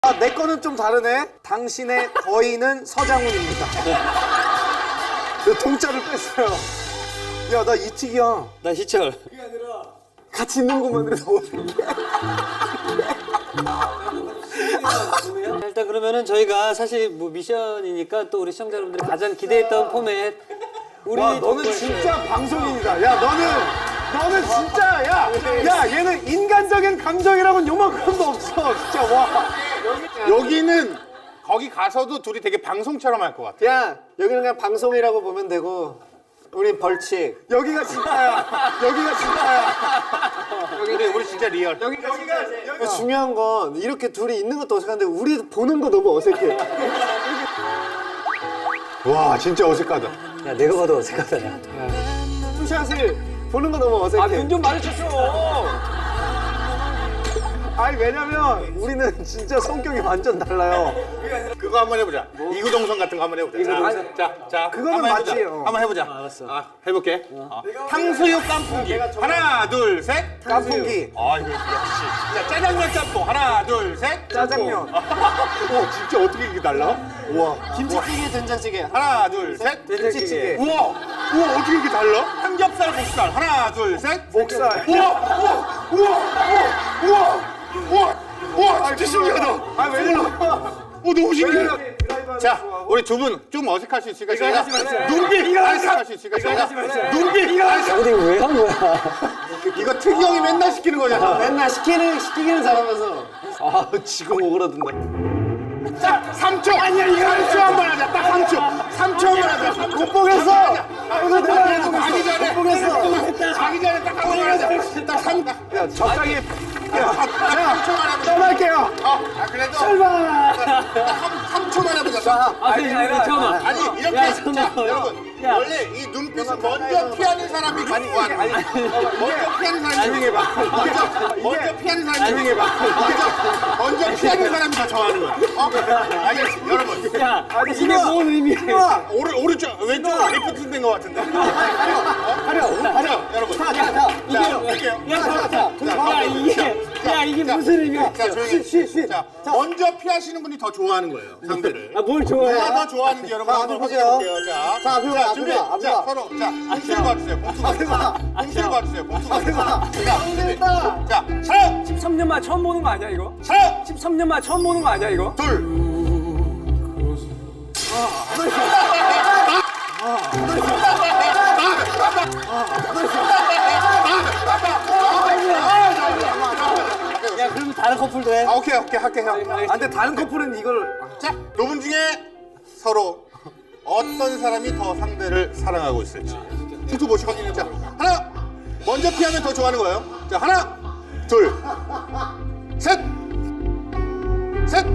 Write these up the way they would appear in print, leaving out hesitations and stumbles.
아, 내 거는 좀 다르네. 당신의 거인은 서장훈입니다. 내 동자를 뺐어요. 야, 나 이특이야. 나 희철. 같이 있는 것만으로 너무 일단 그러면은 저희가 사실 뭐 미션이니까 또 우리 시청자 여러분들이 가장 기대했던 포맷. 우리 와, 너는 진짜 방송인이다. 야, 너는 진짜, 야, 얘는 인간적인 감정이라고는 요만큼도 없어. 진짜, 와. 여기는 거기 가서도 둘이 되게 방송처럼 할 것 같아. 야, 여기는 그냥 방송이라고 보면 되고, 우린 벌칙. 여기가 진짜야. 여기가 진짜야. 우리 진짜 리얼. 여기가 중요한 건 이렇게 둘이 있는 것도 어색한데 우리 보는 거 너무 어색해. 와 진짜 어색하다. 야 내가 봐도 어색하다. 야. 투샷을 보는 거 너무 어색해. 눈 좀 마주쳤어. 아니 왜냐면 우리는 진짜 성격이 완전 달라요. 그거 한번 해보자. 이구동성 같은 거 한번 해보자. 자, 그거는 한번 맞지, 해보자. 한번 해보자. 알았어. 해볼게. 탕수육 깐풍기. 하나, 둘, 셋. 깐풍기. 아 이거 역시. 자, 짜장면 짬뽕. 하나, 둘, 셋. 짜장면. 진짜 어떻게 이게 달라? 우와. 김치찌개, 된장찌개. 하나, 둘, 셋. 김치찌개. 우와, 어떻게 이게 달라? 삼겹살, 목살. 하나, 둘, 셋. 목살. 우와, 진짜 신기하다. 아 왜 이러? 너무 신기해. 자, 우리 두 분 좀 어색할 수 있으니까 제가 눈빛 어색할 수 있으니까 제가 눈빛 어디 왜 한 거야? 이거 특이 형이 맨날 시키는 거잖아. 맨날 시키기는 잘하면서. 아, 지금 오그라든다. 자, 3초. 아니야, 이거 3초 한 번 하자. 딱 3초. 3초 한 번 하자. 못 보겠어. 이거 내가 가기 전에. 못 보겠어. 가기 전에 딱 한 번 하자. 딱 3. 야 적당히. 야 3초만 하자. 떠날게요. 그래도 출발. 3초만 해보자. 아니 잠깐만. 아니, 이렇게. 야, 자, 잠깐만. 여러분. 야. 원래 이 눈빛은 먼저 피하는 사람이 좋아하는 거야. 먼저 피하는 사람이 조용히 해봐. 먼저 피하는 사람이 조용히 해봐. 먼저 피하는 사람이 더 좋아하는 거야. 알겠지? 여러분. 야 이게 뭔 의미야? 오른쪽, 왼쪽 리프트 된 것 같은데. 하려, 여러분. 자, 할게요. 야 이게 무슨 의미야? 자, 조용히. 자, 먼저 피하시는 분이 더 좋아하는 거예요, 상대를. 뭘 좋아해? 누가 더 좋아하는지 여러분 한번 확인해 볼게요. 자, 앞에 봐, 준비. 앞에 봐, 앞에 자, 봐. 서로. 자, 봉투를 봐주세요. 봉투를 봐주세요. 봉투를 봐주세요. 자, 준비. 자, 하나, 13년 만에 처음 보는 거 아니야 이거? 하나, 13년 만에 처음 보는 거 아니야 이거? 둘. 야 그러면 다른 커플도 해? 오케이, 할게 형. 근데 다른 커플은 이걸. 자, 두 분 중에 서로 어떤 사람이 더 상대를 사랑하고 있을지 투투 보시고 확인해. 자, 하나, 먼저 피하면 더 좋아하는 거예요. 자, 하나, 둘, 셋, 셋.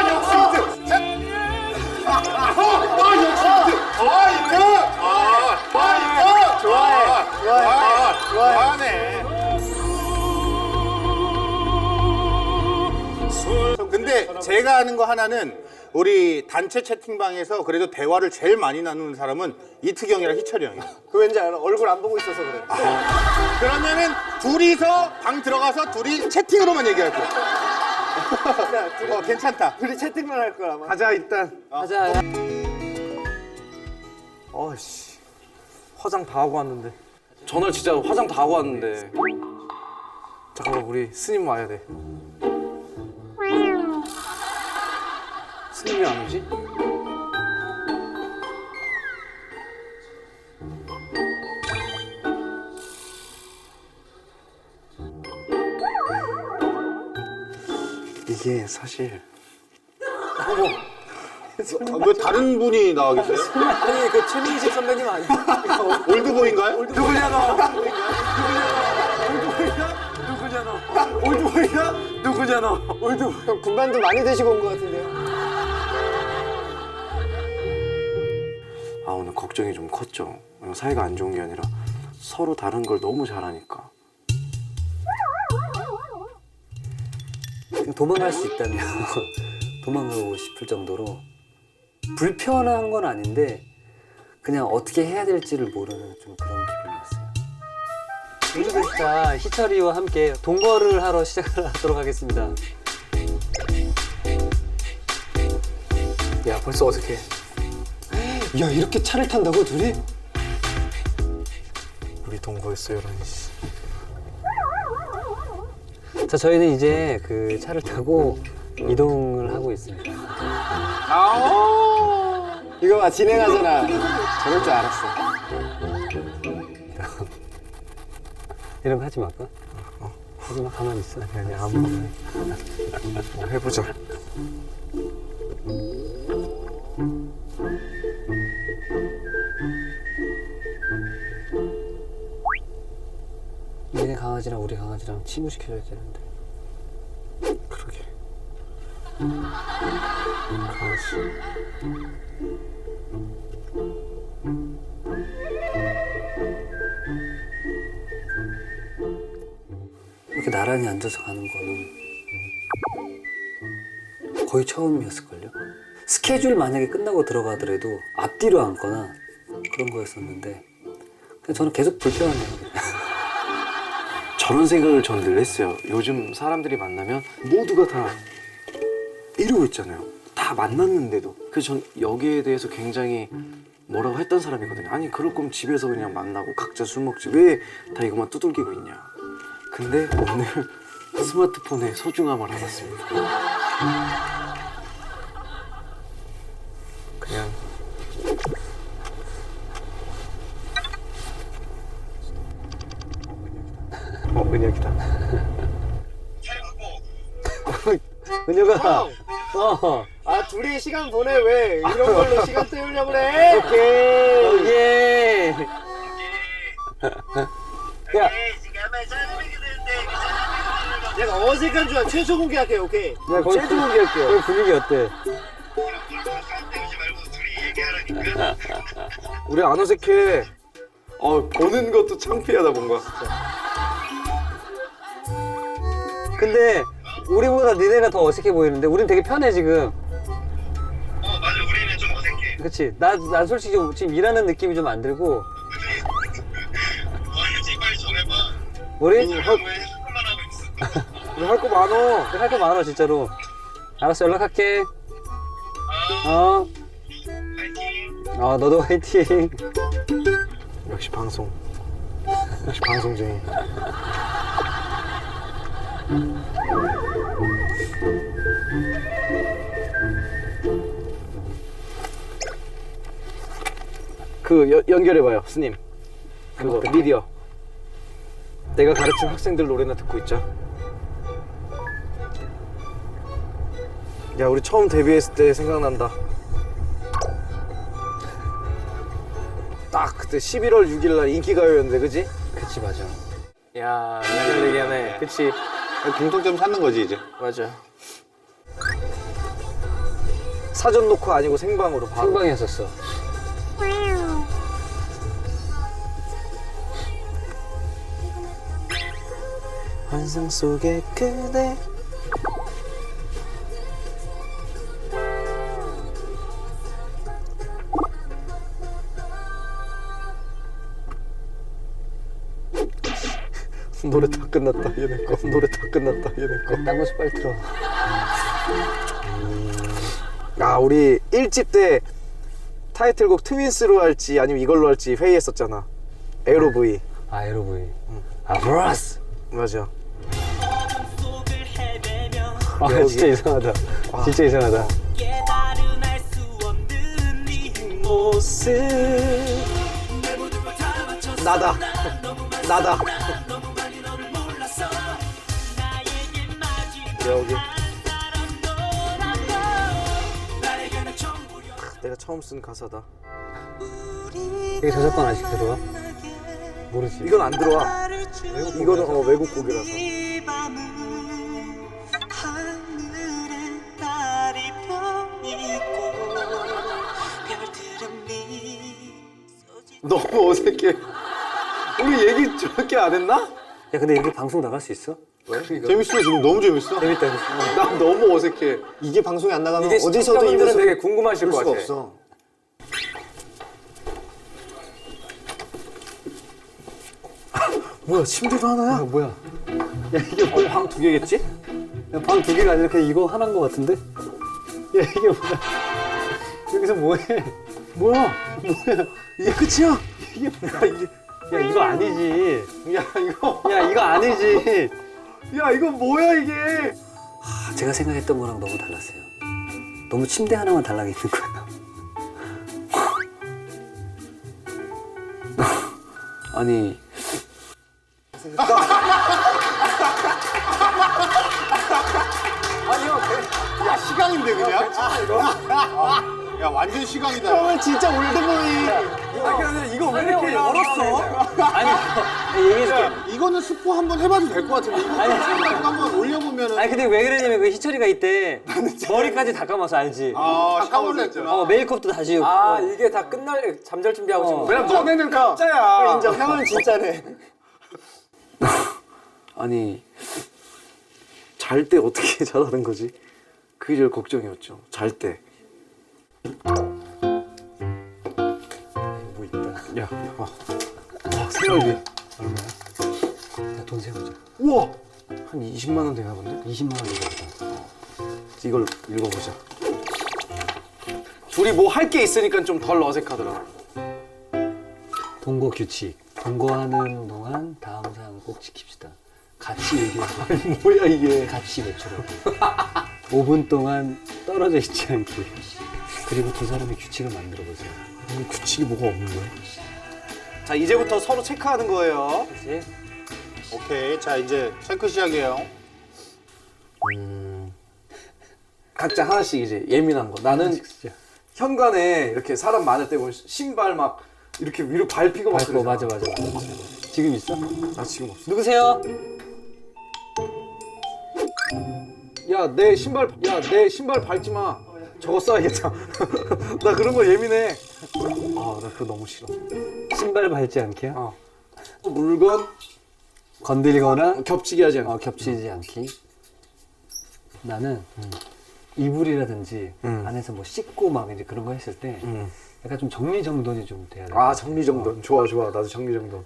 역시 이트. 셋. 역시 이트. 이트. 좋아하네. 근데 제가 아는 거 하나는 우리 단체 채팅방에서 그래도 대화를 제일 많이 나누는 사람은 이특이 형이랑 희철이 형이에요. 그 왠지 알아? 얼굴 안 보고 있어서 그래. 그러면은 둘이서 방 들어가서 둘이 채팅으로만 얘기할 거야. 괜찮다. 둘이 채팅만 할 거야 아마. 가자 일단. 가자. 어씨 화장 다 하고 왔는데. 전날 진짜 화장 다 하고 왔는데. 잠깐만 우리 스님 와야 돼. 스님이 안 오지? 이게 사실 왜 다른 분이 나와 계세요? 아니 그 최민식 선배님 아니야? 올드보이인가요? 누구냐 너? 올드보이야? 누구냐 너? 올드보이. 형 군반도 많이 드시고 온 것 같은데요? 아 오늘 걱정이 좀 컸죠. 사이가 안 좋은 게 아니라 서로 다른 걸 너무 잘하니까. 도망갈 수 있다면 도망가고 싶을 정도로 불편한 건 아닌데 그냥 어떻게 해야 될지를 모르는 좀 그런 기분이었어요. 우리 자 희철이와 함께 동거를 하러 시작을 하도록 하겠습니다. 야 벌써 어색해. 야 이렇게 차를 탄다고 둘이? 우리 동거했어 11시. 자, 저희는 이제 그 차를 타고 이동을 하고 있습니다. 이거 봐 진행하잖아. 저럴 줄 알았어. 이런 거 하지 말까? 하지 마, 가만히 있어. 아니, 아무거나. 해보자. 얘네 강아지랑 우리 강아지랑 친구시켜줘야 되는데. 그러게. 강아지. 이렇게 나란히 앉아서 가는 거는 거의 처음이었을걸요? 스케줄 만약에 끝나고 들어가더라도 앞뒤로 앉거나 그런 거였었는데 그냥 저는 계속 불편하네요. 저런 생각을 전 늘 했어요. 요즘 사람들이 만나면 모두가 다 이러고 있잖아요. 다 만났는데도. 그래서 전 여기에 대해서 굉장히 뭐라고 했던 사람이거든요. 아니 그럴 거면 집에서 그냥 만나고 각자 술 먹지 왜 다 이것만 두들기고 있냐. 근데 오늘 스마트폰의 소중함을 알았습니다. 그냥 은혁이다. 은혁아. 아 둘이 시간 보내 왜 이런 걸로 시간 때우려고 그래? 오케이. 예. 야, 내가 어색한 줄 알아. 최초 공개할게 오케이. 야, 거기 최초 공개할게요. 거기 분위기 어때? 우리 안 어색해. 보는 것도 창피하다 뭔가. 근데 우리보다 니네가 더 어색해 보이는데 우린 되게 편해 지금. 맞아, 우리는 좀 어색해. 그치? 난 솔직히 지금 일하는 느낌이 좀 안 들고. 뭐 하는지 빨리 전해봐. 우리? 왜 휴식만 하고 있어? 우리 할 거 많어. 할 거 많아 진짜로. 알았어, 연락할게. 어. 파이팅. 너도 화이팅. 역시 방송. 역시 방송쟁이. 그 연결해봐요, 스님. 그거 미디어. 내가 가르친 학생들 노래나 듣고 있자. 야, 우리 처음 데뷔했을 때 생각난다. 딱 그때 11월 6일 날 인기가요였는데, 그지? 그치, 맞아. 야, 잘 얘기하네. 그치? 공통점 찾는 거지 이제. 맞아. 사전 녹화 아니고 생방으로 바로. 생방이었었어. 환상 속의 그대. 노래 다 끝났다 얘네 거. 노래 다 끝났다 얘네 거. 딴 곳이 빨리 들어. 아, 우리 1집 때 타이틀곡 트윈스로 할지 아니면 이걸로 할지 회의했었잖아. 에로브이. 에로브이. 브라스. 맞아. 진짜 이상하다. 진짜 이상하다. 나다. 나다. 여기. 내가 처음 쓴 가사다. 이게 저작권 아직 들어와? 모르지. 이건 안 들어와. 이거는 외국 곡이라서. 너무 어색해. 우리 얘기 저렇게 안 했나? 야, 근데 이렇게 방송 나갈 수 있어? 재밌어 지금 너무 재밌어. 재밌다. 나 너무 어색해. 이게 방송이 안 나가면 이게 어디서도 이 시청자분들은 모습을 되게 궁금하실 볼 것 수가 같아. 없어. 뭐야, 침대도 하나야? 뭐야? 방 2개겠지? 방 두 개가 아니라 그냥 이거 하나인 것 같은데? 야 이게 뭐야? 여기서 뭐해? 뭐야? 이게 끝이야? 이게 뭐야 이게? 야 이거 아니지. 야 이거 야 이거 아니지. 야 이거 뭐야 이게? 제가 생각했던 거랑 너무 달랐어요. 너무 침대 하나만 달라게 있는 거예요. 아니 야 시강인데 그냥? 야 완전 시강이다. 형은 진짜 올드보이. 아니 이거 왜 이렇게 열었어? 아니 얘기해줄게. 야, 이거는 스포 한번 해봐도 될 것 같은데. 이거 한번 올려보면은. 아니 근데 왜 그러냐면 그 희철이가 이때 머리까지 다 감아서 알지? 아 샤워를 했구나. 메이크업도 다 지우고. 아 이게 다 끝날 잠잘 준비하고 지금. 왜냐면 너네는 가짜야. 인정. 형은 진짜네. 아니 잘 때 어떻게 잘하는 거지? 그게 제일 걱정이었죠. 잘 때. 뭐 있다. 야, 와, 생활비 야, 돈 세보자. 우와 한 20만 원 되나 본데? 20만 원 이거보다. 이걸 읽어보자. 둘이 뭐 할 게 있으니까 좀 덜 어색하더라. 동거 규칙. 동거하는 동안 다음 사항을 꼭 지킵시다. 같이 얘기해서 뭐야 이게? 같이 외출하고 5분 동안 떨어져 있지 않기. 그리고 두 사람의 규칙을 만들어 보세요. 규칙이 뭐가 없는 거야? 자 이제부터 서로 체크하는 거예요. 그렇지? 오케이 자 이제 체크 시작이에요. 각자 하나씩 이제 예민한 거. 나는 현관에 이렇게 사람 많을 때 보면 신발 막 이렇게 위로 밟히고 막 밟고 그러잖아. 맞아. 지금 있어? 나 지금 없어. 누구세요? 야 내 신발 밟지 마. 저거 써야겠다. 나 그런 거 예민해. 아 나 그거 너무 싫어. 신발 밟지 않기야? 물건 건들거나 겹치게 하지 않아. 겹치지 않기. 나는 이불이라든지 음. 안에서 뭐 씻고 막 이제 그런 거 했을 때 약간 좀 정리정돈이 좀 돼야 돼. 아 정리정돈 좋아. 나도 정리정돈.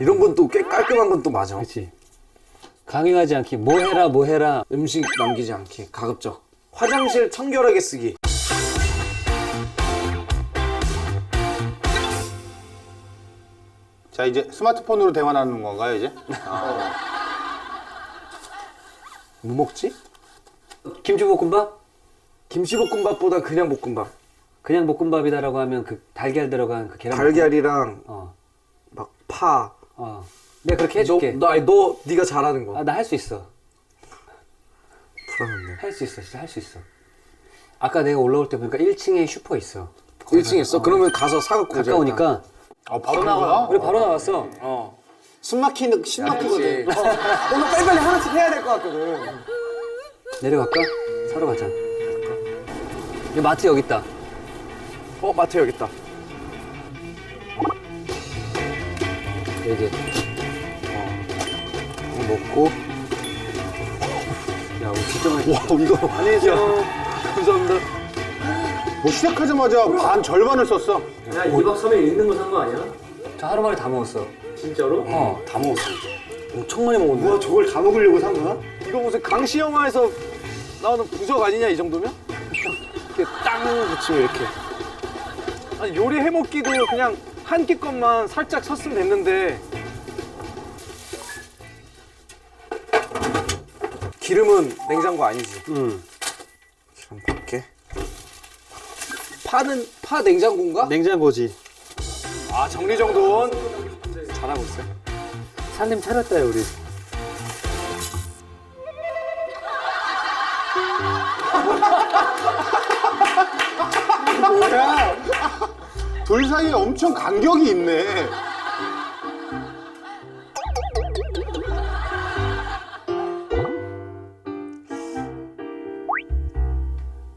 이런 건 또 꽤 깔끔한 건 또 맞아. 그렇지. 강요하지 않기. 뭐 해라. 음식 남기지 않기. 가급적. 화장실 청결하게 쓰기. 자 이제 스마트폰으로 대화 나누는 건가요 이제? 뭐 먹지? 김치볶음밥? 김치볶음밥보다 그냥 볶음밥. 그냥 볶음밥이다라고 하면 그 달걀 들어간 그 계란. 달걀이랑 어. 막 파. 내가 그렇게 해줄게. 네가 잘하는 거. 나 할 수 있어. 불안한데. 할 수 있어. 진짜 할 수 있어. 아까 내가 올라올 때 보니까 1층에 슈퍼 있어. 1층에 있어? 그러면 가서 사갖고 오자. 가까우니까. 바로 나가. 우리 바로 나왔어. 숨 막히거든. 뭔가 빨리빨리 하나씩 해야 될 것 같거든. 내려갈까? 사러 가자. 이 마트 여기 있다. 마트 여기 있다. 여기. 먹고. 야, 우리 진짜 많이. 와 이거. 안녕히 계세요. 감사합니다. 뭐 시작하자마자 반 절반을 썼어. 야, 2박 3일 있는 거 산 거 아니야? 저 하루 만에 다 먹었어. 진짜로? 다 먹었어. 엄청 많이 먹었네. 와 저걸 다 먹으려고 산 거야? 이거 무슨 강시 영화에서 나오는 부적 아니냐 이 정도면? 이렇게 땅 붙이면 이렇게. 아니 요리 해먹기도 그냥 한 끼 것만 살짝 섰으면 됐는데. 기름은 냉장고 아니지? 응. 기름 밖에. 파 냉장고인가? 냉장고지. 아 정리정돈 잘하고 있어요. 산님 차렸다, 우리. 뭐야? 둘 사이에 엄청 간격이 있네.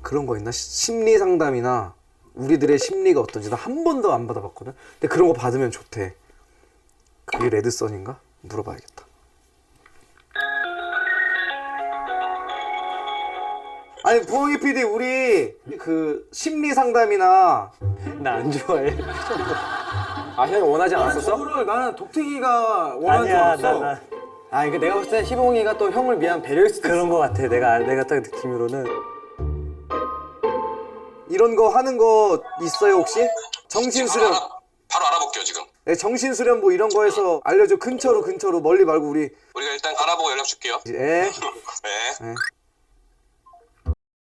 그런 거 있나? 심리 상담이나 우리들의 심리가 어떤지 나 한 번도 안 받아봤거든. 근데 그런 거 받으면 좋대. 그게 레드썬인가? 물어봐야겠다. 아니 부엉이 PD 우리 그 심리 상담이나 나 안 좋아해. 아 형이 원하지 않았었어? 저거를 나는 독특이가 원하는 줄 아니야, 알았어. 나 아 이거 내가 봤을 때 희봉이가 또 형을 위한 배려일 수도 그런 거 같아. 내가 딱 느낌으로는. 이런 거 하는 거 있어요 혹시? 정신수련. 바로 알아볼게요 지금. 네, 정신수련 뭐 이런 거 해서 알려줘. 근처로 멀리 말고 우리. 우리가 일단 알아보고 연락 줄게요. 예. 네. 예.